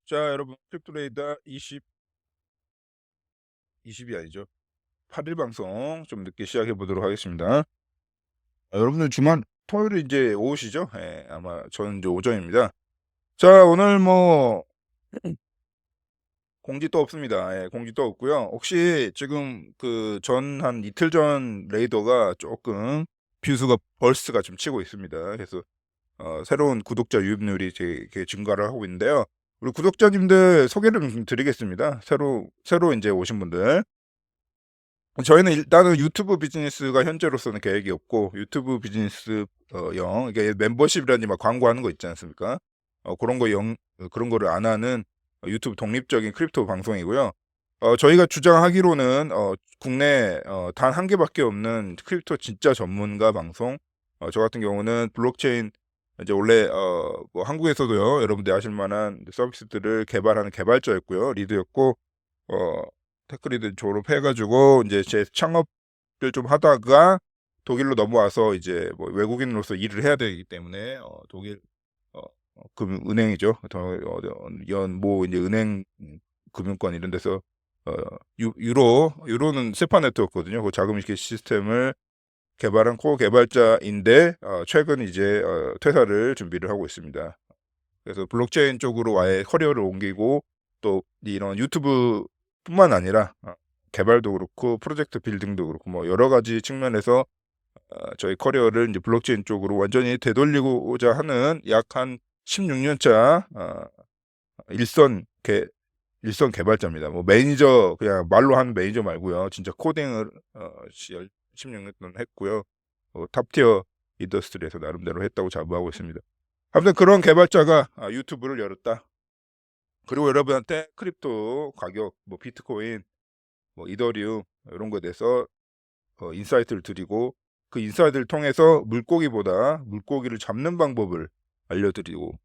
자, 여러분, 크립토레이더 20이 아니죠. 8일 방송 좀 늦게 시작해 보도록 하겠습니다. 여러분들 주말 토요일에 이제 오후시죠? 예, 아마 저는 이제 오전입니다. 자, 오늘 뭐 공지 또 없습니다. 예, 공지 또 없고요. 혹시 지금 그 한 이틀 전 레이더가 조금 뷰수가 벌스가 좀 치고 있습니다. 그래서 새로운 구독자 유입률이 되게 증가를 하고 있는데요. 우리 구독자님들 소개를 좀 드리겠습니다. 새로 이제 오신 분들. 저희는 일단은 유튜브 비즈니스가 현재로서는 계획이 없고, 유튜브 비즈니스 이게 멤버십이라든지 막 광고하는 거 있지 않습니까? 그런 거를 안 하는 유튜브 독립적인 크립토 방송이고요. 저희가 주장하기로는 국내 단 한 개밖에 없는 크립토 진짜 전문가 방송. 저 같은 경우는 블록체인 이제 원래 뭐 한국에서도요, 여러분들 아실 만한 서비스들을 개발하는 개발자였고요, 리드였고, 어 테크리드 졸업해 가지고 이제 제 창업을 좀 하다가 독일로 넘어와서 이제 뭐 외국인으로서 일을 해야 되기 때문에 독일 어 은행이죠. 뭐 이제 은행, 금융권 이런 데서 어 유로는 세파 네트워크거든요. 그 자금 이렇게 시스템을 개발한 코어 개발자인데, 최근 이제 퇴사를 준비를 하고 있습니다. 그래서 블록체인 쪽으로 아예 커리어를 옮기고, 또 이런 유튜브뿐만 아니라 개발도 그렇고 프로젝트 빌딩도 그렇고 뭐 여러 가지 측면에서 저희 커리어를 이제 블록체인 쪽으로 완전히 되돌리고자 하는 약 한 16년 차 일선 개발자입니다. 뭐 매니저, 그냥 말로 하는 매니저 말고요. 진짜 코딩을 16년 동안 했고요. 탑티어 인더스트리에서 나름대로 했다고 자부하고 있습니다. 아무튼 그런 개발자가 유튜브를 열었다. 그리고 여러분한테 크립토 가격, 뭐 비트코인, 뭐 이더리움 이런 거에 대해서 인사이트를 드리고, 그 인사이트를 통해서 물고기를 잡는 방법을 알려드리고,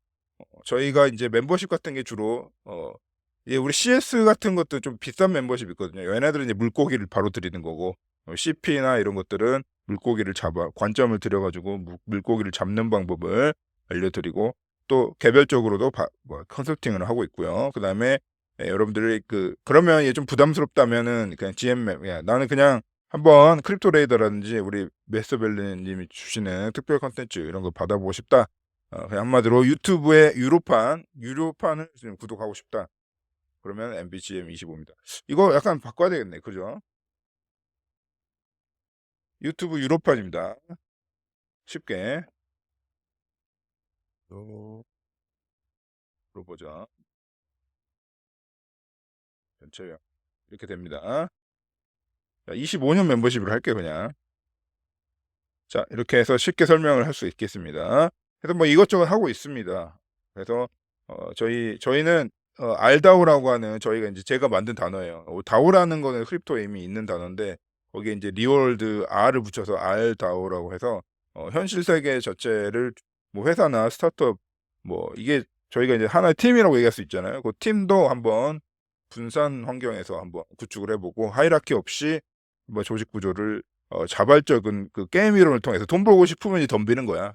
저희가 이제 멤버십 같은 게 주로 우리 CS 같은 것도 좀 비싼 멤버십 있거든요. 얘네들은 이제 물고기를 바로 드리는 거고, CP나 이런 것들은 물고기를 잡아 관점을 들여가지고 물고기를 잡는 방법을 알려드리고, 또 개별적으로도 뭐 컨설팅을 하고 있고요. 그 다음에 여러분들이 그러면 이게 좀 부담스럽다면은 그냥 GM, 나는 그냥 한번 크립토 레이더라든지 우리 메스벨리님이 주시는 특별 컨텐츠 이런 거 받아보고 싶다. 그냥 한마디로 유튜브의 유료판을 지금 구독하고 싶다. 그러면 MBGM25입니다. 이거 약간 바꿔야 되겠네. 그죠? 유튜브 유료판입니다. 쉽게. 로 보자. 전체요. 이렇게 됩니다. 자, 25년 멤버십으로 할게요, 그냥. 자, 이렇게 해서 쉽게 설명을 할 수 있겠습니다. 그래서 뭐 이것저것 하고 있습니다. 그래서 저희는 알다오라고 하는, 저희가 이제 제가 만든 단어예요. 다오라는 거는 크립토에 이미 있는 단어인데, 거기에 이제 리월드 R을 붙여서 알다오라고 해서 현실 세계 자체를 뭐 회사나 스타트업, 뭐 이게 저희가 이제 하나의 팀이라고 얘기할 수 있잖아요. 그 팀도 한번 분산 환경에서 한번 구축을 해보고, 하이라키 없이 뭐 조직 구조를 자발적인 그 게임 이론을 통해서 돈 벌고 싶으면 덤비는 거야.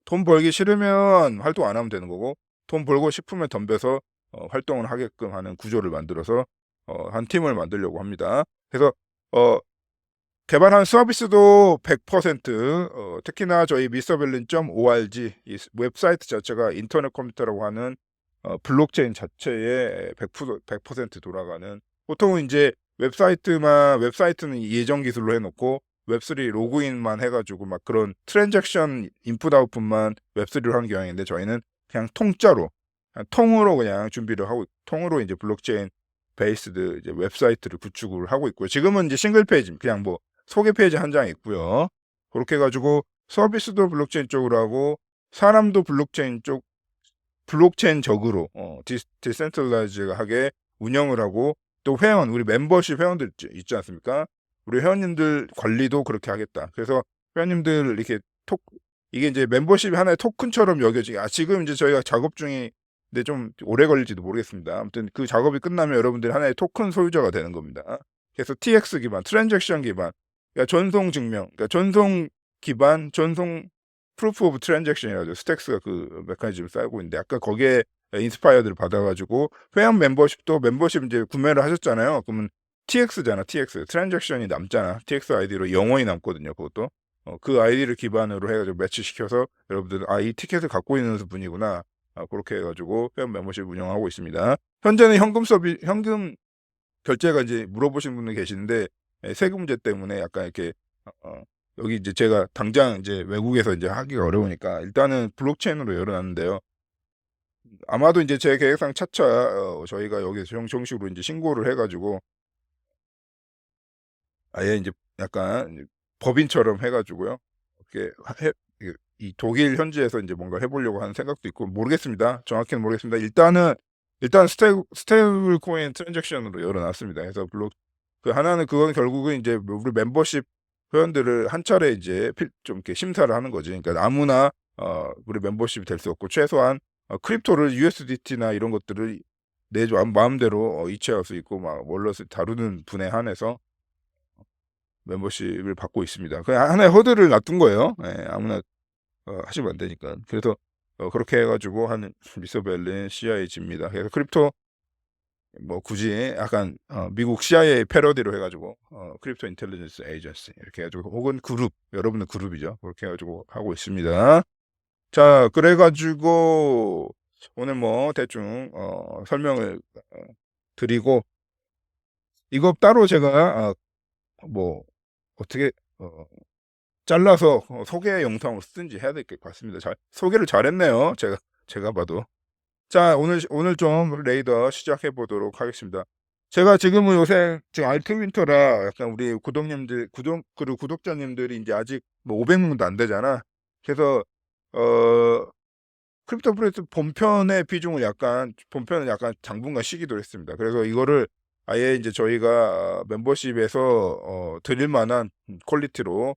돈 벌기 싫으면 활동 안 하면 되는 거고, 돈 벌고 싶으면 덤벼서 활동을 하게끔 하는 구조를 만들어서 한 팀을 만들려고 합니다. 그래서 어, 개발한 서비스도 100%, 특히나 저희 미스터벨린.org 이 웹사이트 자체가 인터넷 컴퓨터라고 하는 블록체인 자체에 100% 돌아가는, 보통은 이제 웹사이트는 예전 기술로 해놓고 웹3 로그인만 해가지고 막 그런 트랜잭션 인풋 아웃풋만 웹3로 하는 경향인데, 저희는 그냥 통으로 그냥 준비를 하고, 통으로 이제 블록체인 베이스드 이제 웹사이트를 구축을 하고 있고요. 지금은 이제 싱글 페이지, 그냥 뭐 소개 페이지 한 장 있고요. 그렇게 해가지고 서비스도 블록체인 쪽으로 하고, 사람도 블록체인적으로 디센트럴라이즈하게 운영을 하고, 또 우리 멤버십 회원들 있지 않습니까? 우리 회원님들 관리도 그렇게 하겠다. 그래서 회원님들 이렇게 이게 이제 멤버십이 하나의 토큰처럼 여겨지게, 지금 이제 저희가 작업 중인데 좀 오래 걸릴지도 모르겠습니다. 아무튼 그 작업이 끝나면 여러분들이 하나의 토큰 소유자가 되는 겁니다. 그래서 TX 기반, 트랜잭션 기반, 그러니까 전송 증명, 그러니까 전송 프루프 오브 트랜잭션이라죠. 스택스가 그 메커니즘을 쌓고 있는데, 아까 거기에 인스파이어드를 받아 가지고 회원 멤버십도 멤버십 이제 구매를 하셨잖아요. 그러면 TX잖아, TX. 트랜잭션이 남잖아. TX 아이디로 영원히 남거든요, 그것도. 그 아이디를 기반으로 해 가지고 매치시켜서 여러분들 '아 이 티켓을 갖고 있는 분이구나.' 고렇게 해 가지고 회원 멤버십 운영하고 있습니다. 현재는 현금 결제가 이제 물어보시는 분이 계시는데 세금 문제 때문에 약간 이렇게 여기 이제 제가 당장 이제 외국에서 이제 하기가 어려우니까 일단은 블록체인으로 열어 놨는데요. 아마도 인제 제 계획상 차차 저희가 여기서 정식으로 인제 신고를 해 가지고 아예 인제 약간 이제 법인처럼 해 가지고요. 이렇게 해 이 독일 현지에서 인제 뭔가 해 보려고 하는 생각도 있고 모르겠습니다. 정확히는 모르겠습니다. 일단 스테이블 코인 트랜잭션으로 열어 놨습니다. 그래서 그 하나는 그거는 결국은 인제 우리 멤버십 회원들을 한 차례 이제 좀 이렇게 심사를 하는 거지. 그러니까 아무나 우리 멤버십이 될 수 없고 최소한 크립토를 USDT나 이런 것들을 마음대로 이체할 수 있고 막 월렛을 다루는 분에 한해서 멤버십을 받고 있습니다. 그냥 하나의 허들을 놔둔 거예요. 예. 아무나 하시면 안 되니까. 그래서 그렇게 해 가지고 하는 미스터 CIG입니다. 그래서 크립토 뭐 굳이 약간 미국 CIA 패러디로 해 가지고 크립토 인텔리전스 에이전시 이렇게 해 가지고 혹은 그룹, 여러분의 그룹이죠. 그렇게 해 가지고 하고 있습니다. 자 그래 가지고 오늘 뭐 대충 설명을 드리고 이거 따로 제가 뭐 어떻게 어 잘라서 소개 영상으로 쓰든지 해야 될 것 같습니다. 소개를 잘했네요. 제가 봐도. 자 오늘 좀 레이더 시작해 보도록 하겠습니다. 제가 지금은 요새 지금 알트 윈터라 약간 우리 그리고 구독자님들이 인제 아직 뭐 500 명도 안 되잖아. 그래서 어 크립토 프레스 본편은 약간 당분간 쉬기로 했습니다. 그래서 이거를 아예 인제 저희가 멤버십에서 드릴 만한 퀄리티로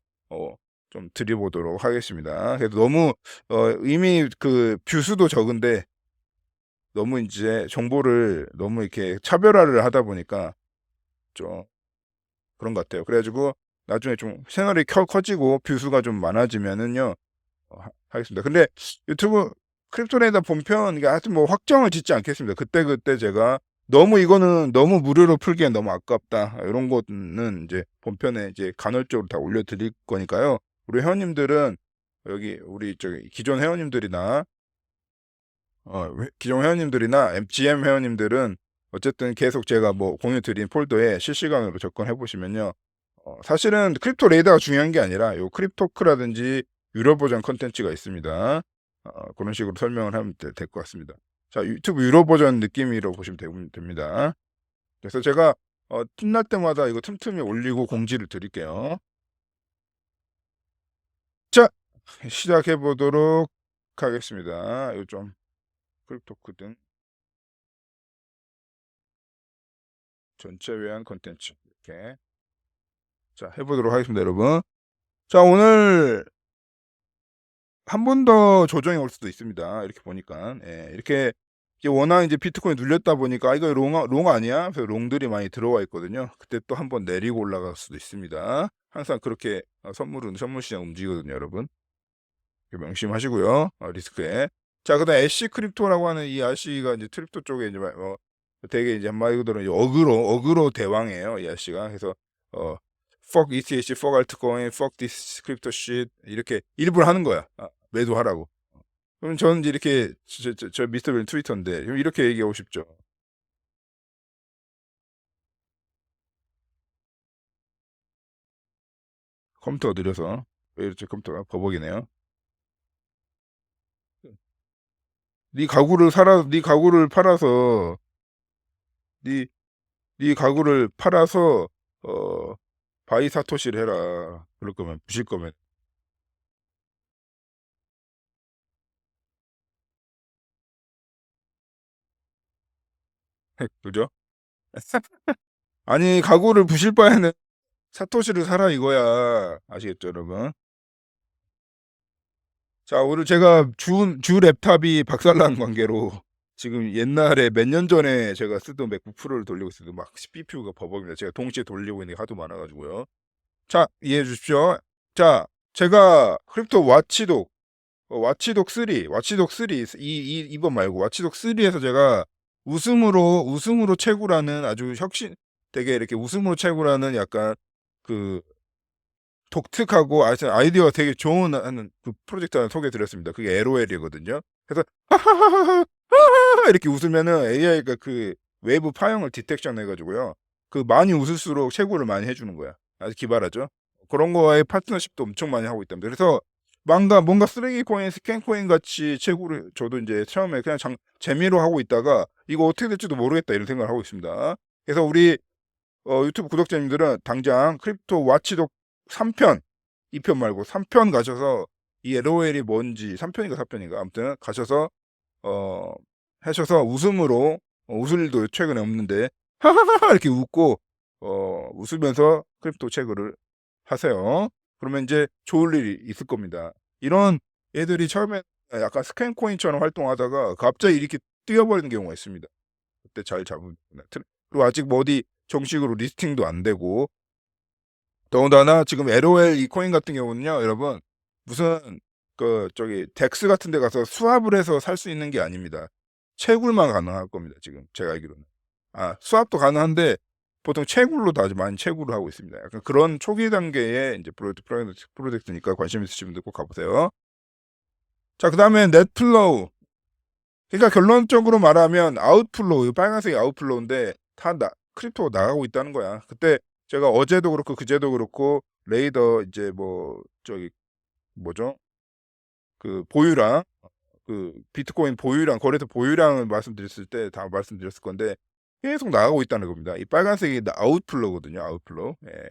좀 드려 보도록 하겠습니다. 그래도 너무 이미 그 뷰수도 적은데 너무 인제 정보를 너무 이렇게 차별화를 하다 보니까 좀 그런 것 같아요. 그래 가지고 나중에 좀 채널이 커지고 뷰수가 좀 많아지면은요 하겠습니다. 근데 유튜브 크립토레이더 본편 이게 하여튼 뭐 확정을 짓지 않겠습니다. 그때그때 제가 이거는 너무 무료로 풀기엔 너무 아깝다. 이런 거는 이제 본편에 이제 간헐적으로 다 올려 드릴 거니까요. 우리 회원님들은 여기 우리 저기 기존 회원님들이나 GM 회원님들은 어쨌든 계속 제가 뭐 공유 드린 폴더에 실시간으로 접근해 보시면요. 사실은 크립토 레이더가 중요한 게 아니라 요 크립토크라든지 유료 버전 콘텐츠가 있습니다. 그런 식으로 설명을 하면 될 것 같습니다. 자 유튜브 유료 버전 느낌으로 보시면 됩니다. 그래서 제가 틈날 때마다 이거 틈틈이 올리고 공지를 드릴게요. 자 시작해 보도록 하겠습니다. 요 좀 크립토크 등 전체 외환 콘텐츠 이렇게 자 해 보도록 하겠습니다 여러분. 자 오늘 한 번 더 조정이 올 수도 있습니다. 이렇게 보니까. 예. 이렇게 이제 워낙 이제 비트코인이 눌렸다 보니까 '아 이거 롱 아니야?' 그래서 롱들이 많이 들어와 있거든요. 그때 또 한 번 내리고 올라갈 수도 있습니다. 항상 그렇게 선물 시장 움직이거든요 여러분. 명심하시고요 리스크에. 자 그다음에 애쉬 크립토라고 하는 이 아씨가 이제 크립토 쪽에 이제 되게 이제 한마디 그대로 어그로 대왕이에요 이 아씨가. 그래서 어 "Fuck ETH, fuck altcoin, fuck this crypto shit." 이렇게 일부러 하는 거야. 매도하라고. 그럼 저는 이제 이렇게 저 미스터 빈 트위터인데 이렇게 얘기하고 싶죠. 컴퓨터가 느려서. 왜 이렇지 컴퓨터가 버벅이네요. 네 가구를 팔아서 네 네 가구를 팔아서 어 바이 사토시를 해라. 그럴 거면 부실 거면. 그죠? 아니 가구를 부실 바에는 사토시를 사라 이거야. 아시겠죠 여러분? 자 오늘 제가 주 랩탑이 박살난 관계로 지금 옛날에 몇 년 전에 제가 쓰던 맥북 프로를 돌리고 있어도 막 CPU가 버벅입니다. 제가 동시에 돌리고 있는 게 하도 많아 가지고요. 자 이해해 주십시오. 자 제가 크립토 와치독 와치독 3, 이번 말고 와치독 3에서 제가 웃음으로 채굴하는 아주 되게 이렇게 웃음으로 채굴하는 약간 그 독특하고 아이디어가 되게 좋은 하는 그 프로젝트 하나 소개해드렸습니다. 그게 LOL이거든요. 그래서 하하하하 이렇게 웃으면은 AI가 그 외부 파형을 디텍션 해가지고요. 그 많이 웃을수록 채굴을 많이 해주는 거야. 아주 기발하죠. 그런 거와의 파트너십도 엄청 많이 하고 있답니다. 그래서 뭔가 쓰레기 코인, 스캔 코인 같이 채굴을 저도 이제 처음에 그냥 재미로 하고 있다가 이거 어떻게 될지도 모르겠다 이런 생각을 하고 있습니다. 그래서 우리 유튜브 구독자님들은 당장 크립토 와치독 3편, 2편 말고 3편 가셔서 이 LOL이 뭔지 3편인가 4편인가 아무튼 가셔서 하셔서 웃음으로 웃을 일도 최근에 없는데 하하하 이렇게 웃고 웃으면서 크립토 채굴을 하세요. 그러면 이제 좋을 일이 있을 겁니다. 이런 애들이 처음에 약간 스캔 코인처럼 활동하다가 갑자기 이렇게 뛰어버리는 경우가 있습니다. 그때 잘 잡으면. 그리고 아직 뭐 어디 정식으로 리스팅도 안 되고 더군다나 지금 LOL 이 코인 같은 경우는요, 여러분 무슨 덱스 같은 데 가서 수합을 해서 살 수 있는 게 아닙니다. 채굴만 가능할 겁니다. 지금 제가 알기로는. 수합도 가능한데 보통 채굴로 다 아주 많이 채굴을 하고 있습니다. 약간 그런 초기 단계의 이제 프로젝트니까 관심 있으신 분들 꼭 가보세요. 자, 그 다음에 넷플로우. 그러니까 결론적으로 말하면 아웃플로우, 빨간색이 아웃플로우인데 다 크립토가 나가고 있다는 거야. 그때 제가 어제도 그렇고 그제도 그렇고 레이더 이제 뭐죠? 그 보유량, 그 비트코인 보유량, 거래소 보유량을 말씀드렸을 때 다 말씀드렸을 건데 계속 나가고 있다는 겁니다. 이 빨간색이 아웃플로우거든요. 아웃플로우. 예.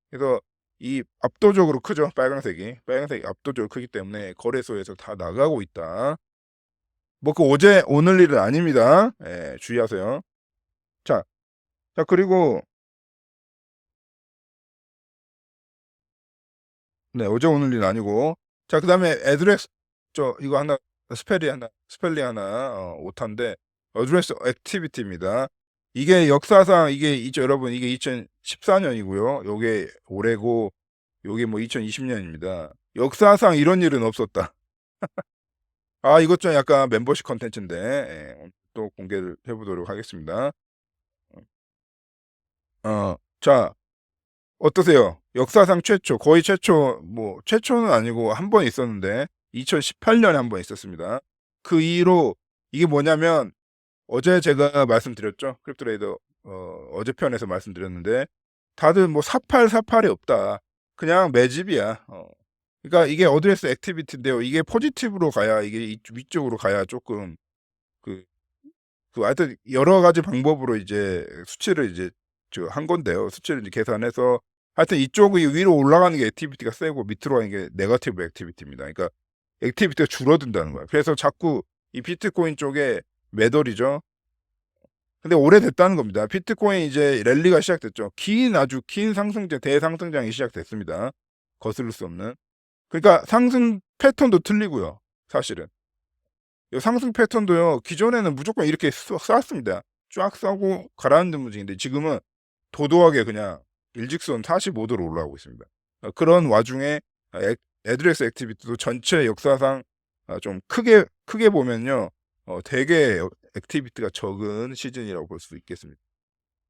그래서 이 압도적으로 크죠. 빨간색이 압도적으로 크기 때문에 거래소에서 다 나가고 있다. 뭐 그 어제 오늘 일은 아닙니다. 예, 주의하세요. 자, 그리고 네, 어제 오늘 일은 아니고 자, 그다음에 애드레스 이거 하나 스펠리 하나 오타인데 어드레스 액티비티입니다. 이게 역사상 여러분 이게 2014년이고요. 요게 올해고 요게 뭐 2020년입니다. 역사상 이런 일은 없었다. 이것 좀 약간 멤버십 컨텐츠인데 또 공개를 해보도록 하겠습니다. 자, 어떠세요? 역사상 거의 최초, 뭐 최초는 아니고 한 번 있었는데 2018년에 한 번 있었습니다. 그 이후로 이게 뭐냐면 어제 제가 말씀드렸죠. 크립토레이더 어제 편에서 말씀드렸는데 다들 뭐 48이 없다. 그냥 매집이야. 그러니까 이게 어드레스 액티비티인데요. 이게 포지티브로 가야 이게 위쪽으로 가야 조금 하여튼 여러 가지 방법으로 이제 수치를 이제 한 건데요. 수치를 이제 계산해서 하여튼 이쪽이 위로 올라가는 게 액티비티가 세고 밑으로 가는 게 네거티브 액티비티입니다. 그러니까 액티비티가 줄어든다는 거야. 그래서 자꾸 이 비트코인 쪽에 매도리죠. 근데 오래됐다는 겁니다. 비트코인 이제 랠리가 시작됐죠. 아주 긴 대상승장이 시작됐습니다. 거스를 수 없는. 그러니까 상승 패턴도 틀리고요. 사실은. 이 상승 패턴도요. 기존에는 무조건 이렇게 쌓았습니다. 쫙 싸고 가라앉는 무징인데 지금은 도도하게 그냥 일직선 45도로 올라가고 있습니다. 그런 와중에 애드레스 액티비티도 전체 역사상 좀 크게 보면요. 되게 액티비티가 적은 시즌이라고 볼 수 있겠습니다.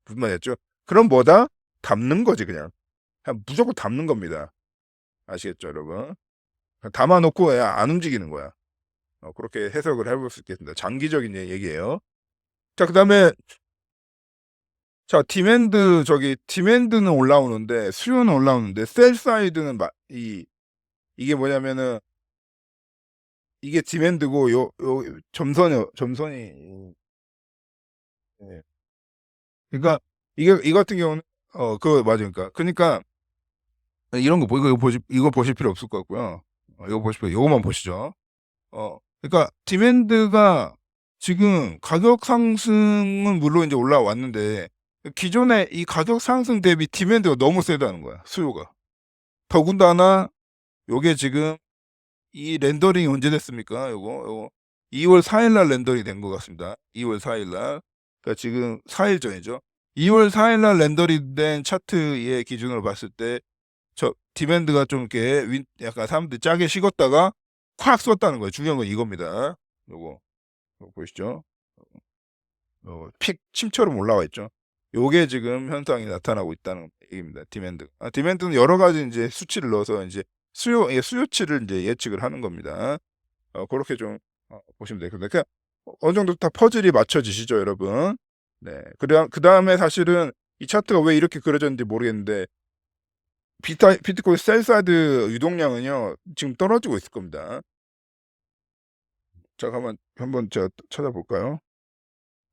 무슨 말이었죠? 그럼 뭐다? 담는 거지 그냥 무조건 담는 겁니다. 아시겠죠 여러분? 담아놓고 안 움직이는 거야. 그렇게 해석을 해볼 수 있겠습니다. 장기적인 얘기예요. 자, 그 다음에 자, 디맨드는 올라오는데 수요는 올라오는데 셀 사이드는 이게 뭐냐면은 이게 디맨드고 요 점선이 예. 그러니까 이 같은 경우는 그거 맞아요. 그러니까 이런 거 이거 보실 필요 없을 것 같고요. 이거만 보시죠. 그러니까 디맨드가 지금 가격 상승은 물론 이제 올라왔는데 기존에 이 가격 상승 대비 디맨드가 너무 세다는 거야. 수요가. 더군다나 요게 지금 이 렌더링이 언제 됐습니까? 요거 2월 4일 날 렌더링이 된 것 같습니다. 2월 4일 날. 그러니까 지금 4일 전이죠. 2월 4일 날 렌더링 된 차트의 기준으로 봤을 때 디맨드가 좀 이렇게 약간 사람들이 짜게 식었다가 확 쏟았다는 거예요. 중요한 건 이겁니다. 요거 보이시죠? 픽 침처럼 올라와 있죠. 요게 지금 현상이 나타나고 있다는 얘기입니다. 디맨드. 디맨드는 여러 가지 인제 수치를 넣어서 인제 수요치를 인제 예측을 하는 겁니다. 고렇게 좀 보시면 돼요. 그러니까 어느 정도 다 퍼즐이 맞춰지시죠, 여러분? 네. 그다음에 사실은 이 차트가 왜 이렇게 그려졌는지 모르겠는데 비트코인 셀 사이드 유동량은요, 지금 떨어지고 있을 겁니다. 자, 한번 제가 찾아볼까요?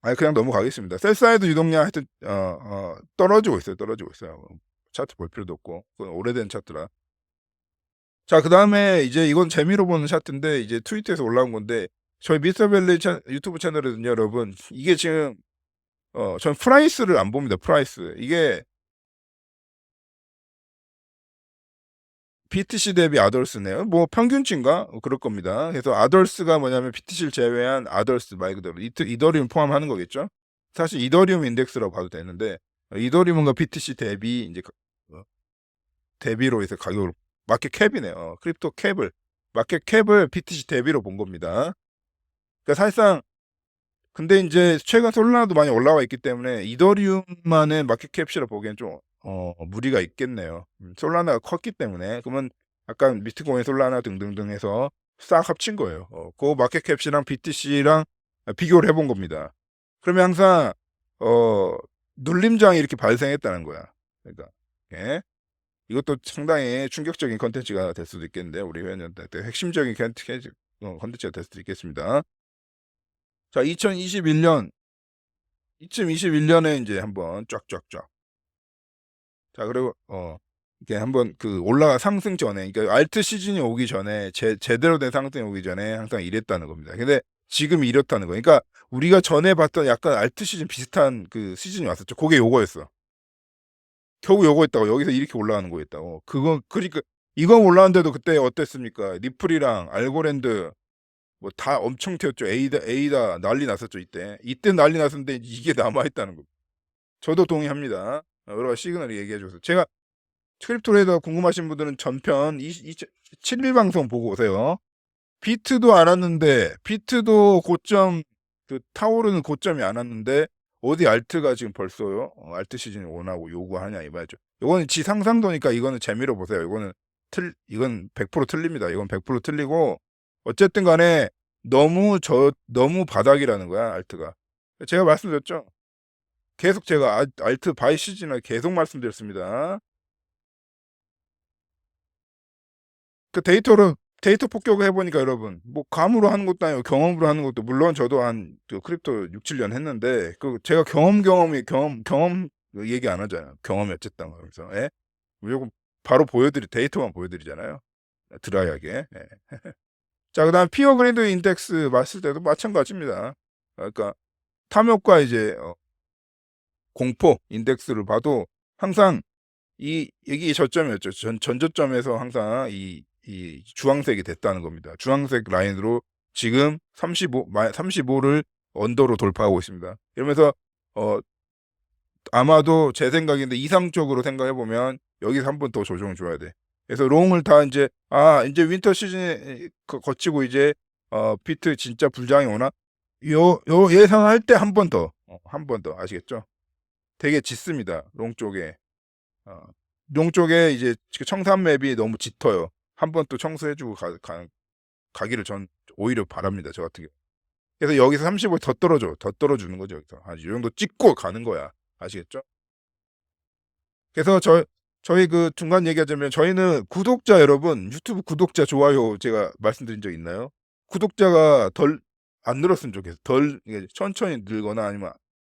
아니, 그냥 넘어가겠습니다. 셀 사이드 유동량 하여튼 떨어지고 있어요. 떨어지고 있어요. 차트 볼 필요도 없고. 그건 오래된 차트라. 자, 그다음에 이제 이건 재미로 보는 차트인데 이제 트위터에서 올라온 건데 저희 미스터밸리 유튜브 채널에는요, 여러분, 이게 지금 전 프라이스를 안 봅니다. 프라이스. 이게 BTC 대비 아덜스네요. 뭐 평균치인가? 그럴 겁니다. 그래서 아덜스가 뭐냐면 BTC를 제외한 아덜스 말 그대로 이더리움 포함하는 거겠죠? 사실 이더리움 인덱스라고 봐도 되는데 이더리움과 BTC 대비 이제 대비로 해서 가격을 마켓 캡이네요. 크립토 캡을 마켓 캡을 BTC 대비로 본 겁니다. 그러니까 사실상 근데 이제 최근 솔라나도 많이 올라와 있기 때문에 이더리움만의 마켓 캡이라 보기엔 좀 무리가 있겠네요. 솔라나가 컸기 때문에 그러면 약간 비트코인, 솔라나 등등등 해서 싹 합친 거예요. 그 마켓 캡이랑 BTC랑 비교를 해본 겁니다. 그러면 항상 눌림장이 이렇게 발생했다는 거야. 그러니까 예? 이것도 상당히 충격적인 컨텐츠가 될 수도 있겠는데 우리 회원님한테 핵심적인 컨텐츠가 될 수도 있겠습니다. 자, 2021년에 이제 한번 쫙쫙쫙. 자, 그리고 이렇게 한번 그 올라가 상승 전에, 그러니까 알트 시즌이 오기 전에 제대로 된 상승이 오기 전에 항상 이랬다는 겁니다. 근데 지금 이렇다는 거. 그러니까 우리가 전에 봤던 약간 알트 시즌 비슷한 그 시즌이 왔었죠. 그게 요거였어. 겨우 요거였다고 여기서 이렇게 올라가는 거였다고. 그러니까 이거 올라왔는데도 그때 어땠습니까? 리플이랑 알고랜드 뭐 다 엄청 튀었죠. 에이다 난리 났었죠, 이때 난리 났었는데 이게 남아있다는 거. 저도 동의합니다. 여러 가지 시그널을 얘기해 줘서 제가 크립토레이더 궁금하신 분들은 전편 7일 방송 보고 오세요. 비트도 안 왔는데 비트도 고점 그 타오르는 고점이 안 왔는데 어디 알트가 지금 벌써요? 알트 시즌이 원하고 요구하냐 이 말이죠. 이거는 지 상상도니까 이거는 재미로 보세요. 이건 100% 틀립니다. 이건 100% 틀리고 어쨌든 간에 너무 바닥이라는 거야, 알트가. 제가 말씀드렸죠. 계속 제가 알트 바이 시즌을 계속 말씀드렸습니다. 그 데이터 폭격을 해보니까 여러분, 뭐 감으로 하는 것도 아니고 경험으로 하는 것도, 물론 저도 그 크립토 6, 7년 했는데 그 제가 경험 얘기 안 하잖아요. 경험이 어쨌든 그래서 무조건 바로 데이터만 보여드리잖아요. 드라이하게. 자, 그다음 피어 그레이드 인덱스 봤을 때도 마찬가지입니다. 그러니까 탐욕과 이제 공포 인덱스를 봐도 항상 여기 저점이었죠. 전저점에서 항상 이 주황색이 됐다는 겁니다. 주황색 라인으로 지금 35를 언더로 돌파하고 있습니다. 이러면서 아마도 제 생각인데 이상적으로 생각해 보면 여기서 한 번 더 조정을 줘야 돼. 그래서 롱을 다 이제 이제 윈터 시즌에 거치고 이제 비트 진짜 불장이 오나? 요 예상할 때 한 번 더, 아시겠죠? 되게 짙습니다. 롱 쪽에. 롱 쪽에 이제 청산 맵이 너무 짙어요. 한 번 또 청소해주고 가기를 전 오히려 바랍니다. 저 같은 경우. 그래서 여기서 35 더 떨어주는 거죠. 여기서 이 정도 찍고 가는 거야. 아시겠죠? 그래서 저희 그 중간 얘기하자면 저희는 구독자 여러분, 유튜브 구독자 좋아요 제가 말씀드린 적 있나요? 구독자가 덜 안 늘었으면 좋겠어. 천천히 늘거나 아니면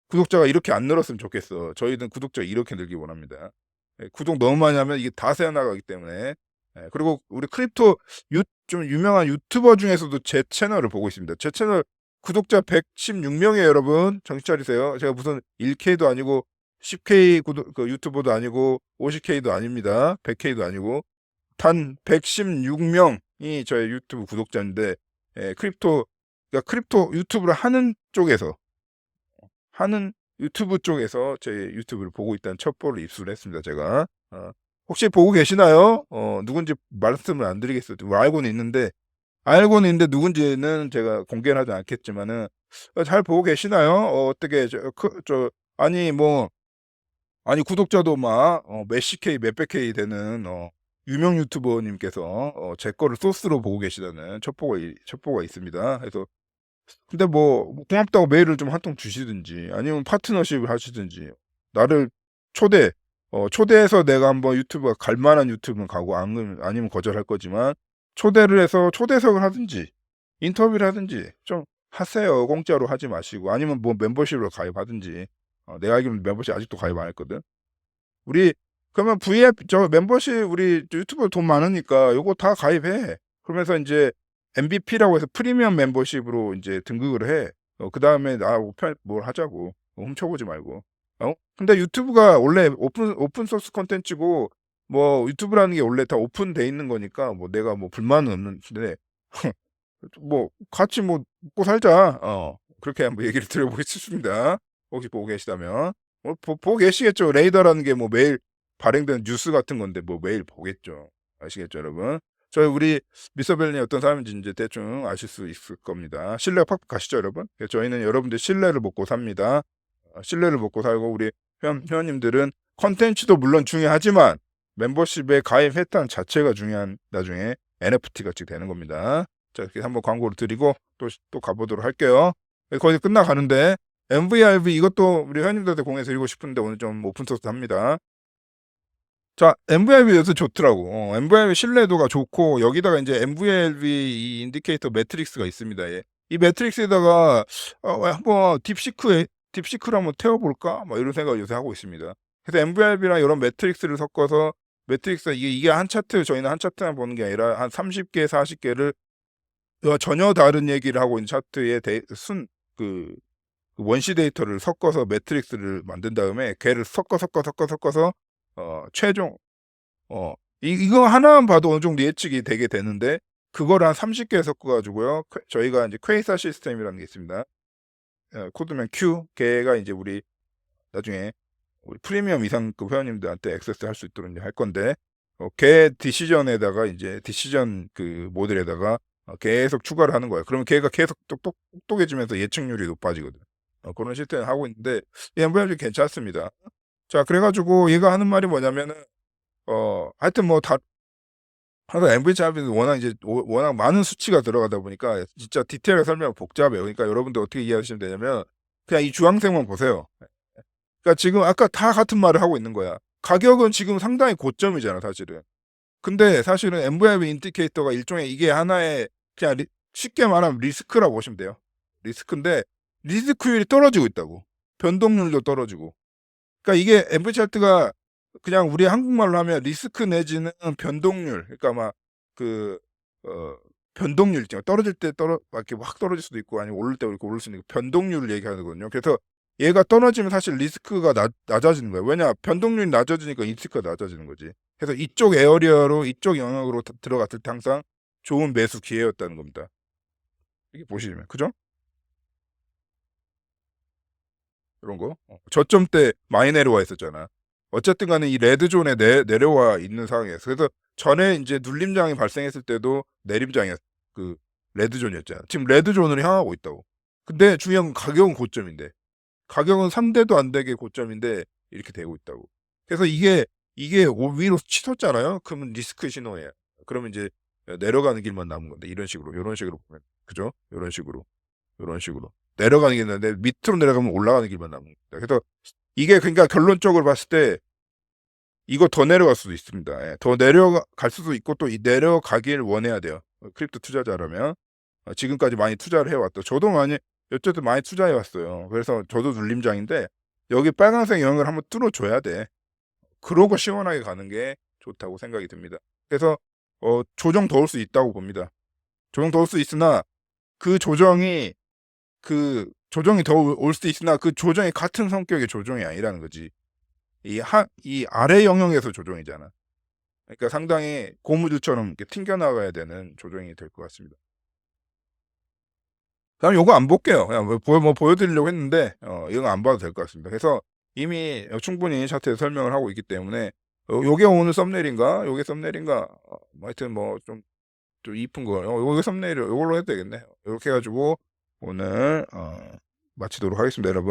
구독자가 이렇게 안 늘었으면 좋겠어. 저희는 구독자 이렇게 늘기 원합니다. 구독 너무 많이 하면 이게 다 새어나가기 때문에. 그리고 우리 크립토 좀 유명한 유튜버 중에서도 제 채널을 보고 있습니다. 제 채널 구독자 116명이에요, 여러분. 정신 차리세요. 제가 무슨 1K도 아니고 10K 그 유튜버도 아니고 50K도 아닙니다. 100K도 아니고 단 116명이 저의 유튜브 구독자인데 그러니까 크립토 유튜브를 하는 유튜브 쪽에서 제 유튜브를 보고 있다는 첩보를 입수를 했습니다. 제가 혹시 보고 계시나요? 누군지 말씀을 안 드리겠어요. 알고는 있는데 알고는 있는데 누군지는 제가 공개는 하지 않겠지만은 잘 보고 계시나요? 어떻게 아니 뭐 아니 구독자도 막 몇십 K 몇백 K 되는 유명 유튜버님께서 제 거를 소스로 보고 계시다는 첩보가 있습니다. 그래서 근데 뭐 고맙다고 메일을 좀 한 통 주시든지 아니면 파트너십을 하시든지 나를 초대해서 내가 한번 유튜브가 갈 만한 유튜브는 가고 아니면 거절할 거지만 초대를 해서 초대석을 하든지 인터뷰를 하든지 좀 하세요. 공짜로 하지 마시고 아니면 뭐 멤버십으로 가입하든지. 내가 알기로는 멤버십 아직도 가입 안 했거든. 우리 그러면 멤버십 우리 유튜버 돈 많으니까 요거 다 가입해. 그러면서 인제 MVP라고 해서 프리미엄 멤버십으로 인제 등극을 해. 그다음에 뭘 하자고. 훔쳐보지 말고. 근데 유튜브가 원래 오픈 소스 콘텐츠고 뭐 유튜브라는 게 원래 다 오픈돼 있는 거니까 뭐 내가 뭐 불만은 없는데 뭐 같이 뭐 먹고 살자. 그렇게 한번 얘기를 드려보겠습니다. 혹시 보고 계시다면. 보고 계시겠죠. 레이더라는 게 뭐 매일 발행되는 뉴스 같은 건데 뭐 매일 보겠죠. 아시겠죠, 여러분? 우리 미스터 벨린이 어떤 사람인지 인제 대충 아실 수 있을 겁니다. 신뢰가 팍팍 가시죠, 여러분? 저희는 여러분들 신뢰를 먹고 삽니다. 신뢰를 먹고 살고 우리 회원님들은 콘텐츠도 물론 중요하지만 멤버십에 가입했다는 자체가 중요한 나중에 NFT 같이 되는 겁니다. 자, 이렇게 한번 광고를 드리고 또 가보도록 할게요. 거의 끝나가는데 MVRV 이것도 우리 회원님들한테 공유 드리고 싶은데 오늘 좀 오픈소스 합니다. 자, MVRV 요새 좋더라고. MVRV 신뢰도가 좋고 여기다가 이제 MVRV 이 인디케이터 매트릭스가 있습니다. 예. 이 매트릭스에다가 한번 딥시크를 한번 태워볼까? 뭐 이런 생각을 요새 하고 있습니다. 그래서 MVRV랑 이런 매트릭스를 섞어서 이게 한 차트 저희는 한 차트만 보는 게 아니라 한 30개, 40개를 전혀 다른 얘기를 하고 있는 차트의 그 원시 데이터를 섞어서 매트릭스를 만든 다음에 걔를 섞어서 최종 이거 하나만 봐도 어느 정도 예측이 되게 되는데 그걸 한 30개 섞어 가지고요. 저희가 이제 퀘이사 시스템이라는 게 있습니다. 코드명 Q 걔가 이제 우리 나중에 우리 프리미엄 이상급 회원님들한테 액세스할 수 있도록 이제 할 건데 걔 디시전에다가 이제 디시전 그 모델에다가 계속 추가를 하는 거예요. 그러면 걔가 계속 똑똑해지면서 예측률이 높아지거든. 그런 시스템을 하고 있는데 이 MVRV 괜찮습니다. 자, 그래가지고 얘가 하는 말이 뭐냐면은 하여튼 뭐 항상 MVRV는 워낙 많은 수치가 들어가다 보니까 진짜 디테일하게 설명하면 복잡해요. 그러니까 여러분들 어떻게 이해하시면 되냐면 그냥 이 주황색만 보세요. 그러니까 지금 아까 다 같은 말을 하고 있는 거야. 가격은 지금 상당히 고점이잖아, 사실은. 근데 사실은 MVRV 인디케이터가 일종의 이게 하나의 그냥 쉽게 말하면 리스크라고 보시면 돼요. 리스크인데 리스크율이 떨어지고 있다고. 변동률도 떨어지고. 그러니까 이게 MV 차트가 그냥 우리 한국말로 하면 리스크 내지는 변동률. 그러니까 막 변동률 있죠. 떨어질 때 이렇게 확 떨어질 수도 있고 아니면 오를 때 이렇게 오를 수 있는 변동률을 얘기하거든요. 그래서 얘가 떨어지면 사실 리스크가 낮아지는 거예요. 왜냐? 변동률이 낮아지니까 리스크가 낮아지는 거지. 그래서 이쪽 에어리어로 이쪽 영역으로 들어갔을 때 항상 좋은 매수 기회였다는 겁니다. 이게 보시면 그죠? 이런 거. 저점 때 많이 내려와 있었잖아. 어쨌든 간에 이 레드존에 내려와 있는 상황이었어. 그래서 전에 이제 눌림장이 발생했을 때도 그 레드존이었잖아. 지금 레드존으로 향하고 있다고. 근데 중요한 건 가격은 고점인데. 가격은 3대도 안 되게 고점인데 이렇게 되고 있다고. 그래서 이게 위로 치솟잖아요. 그러면 리스크 신호예요. 그러면 이제 내려가는 길만 남은 건데 이런 식으로 보면 그죠? 이런 식으로 내려가는 게 있는데 밑으로 내려가면 올라가는 길만 남은 겁니다. 그래서 이게 그러니까 결론적으로 봤을 때 이거 더 내려갈 수도 있습니다. 더 내려갈 수도 있고 또 내려가길 원해야 돼요. 크립토 투자자라면 지금까지 많이 투자를 해왔다. 저도 어쨌든 많이 투자해왔어요. 그래서 저도 눌림장인데 여기 빨간색 영역을 한번 뚫어줘야 돼. 그러고 시원하게 가는 게 좋다고 생각이 듭니다. 그래서 조정 더 올 수 있다고 봅니다. 조정 더 올 수 있으나 그 조정이 더 올 수 있으나 그 조정이 같은 성격의 조정이 아니라는 거지. 이 아래 영역에서 조정이잖아. 그러니까 상당히 고무줄처럼 이렇게 튕겨나가야 되는 조정이 될 것 같습니다. 그럼 요거 안 볼게요. 그냥 뭐 보여드리려고 했는데 이건 안 봐도 될 것 같습니다. 그래서 이미 충분히 차트에서 설명을 하고 있기 때문에 요게 오늘 썸네일인가? 요게 썸네일인가? 하여튼 뭐 좀 좀 이쁜 거. 이거 썸네일을 이걸로 해도 되겠네. 이렇게 해가지고 오늘 마치도록 하겠습니다, 여러분.